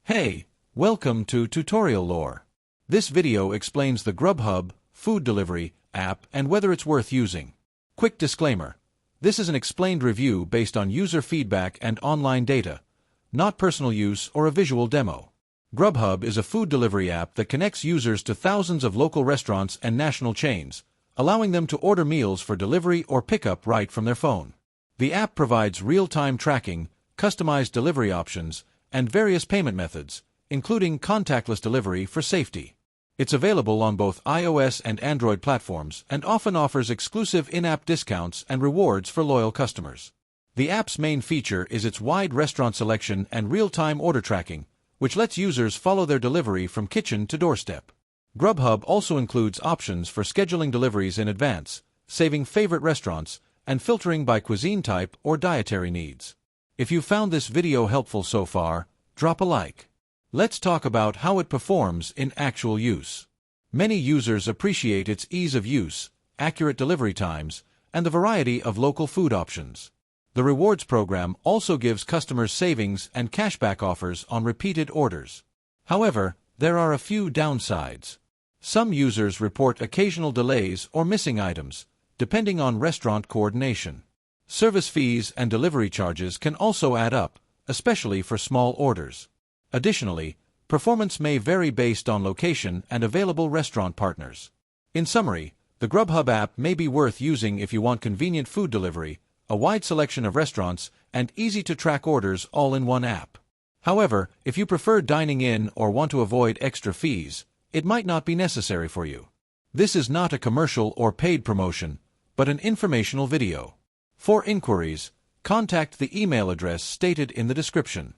Hey, welcome to Tutorial Lore. This video explains the Grubhub food delivery app and whether it's worth using. Quick disclaimer. This is an explained review based on user feedback and online data, not personal use or a visual demo. Grubhub is a food delivery app that connects users to thousands of local restaurants and national chains, allowing them to order meals for delivery or pickup right from their phone. The app provides real-time tracking, customized delivery options, and various payment methods, including contactless delivery for safety. It's available on both iOS and Android platforms and often offers exclusive in-app discounts and rewards for loyal customers. The app's main feature is its wide restaurant selection and real-time order tracking, which lets users follow their delivery from kitchen to doorstep. Grubhub also includes options for scheduling deliveries in advance, saving favorite restaurants, and filtering by cuisine type or dietary needs. If you found this video helpful so far, drop a like. Let's talk about how it performs in actual use. Many users appreciate its ease of use, accurate delivery times, and the variety of local food options. The rewards program also gives customers savings and cashback offers on repeated orders. However, there are a few downsides. Some users report occasional delays or missing items, depending on restaurant coordination. Service fees and delivery charges can also add up, especially for small orders. Additionally, performance may vary based on location and available restaurant partners. In summary, the Grubhub app may be worth using if you want convenient food delivery, a wide selection of restaurants, and easy-to-track orders all in one app. However, if you prefer dining in or want to avoid extra fees, it might not be necessary for you. This is not a commercial or paid promotion, but an informational video. For inquiries, contact the email address stated in the description.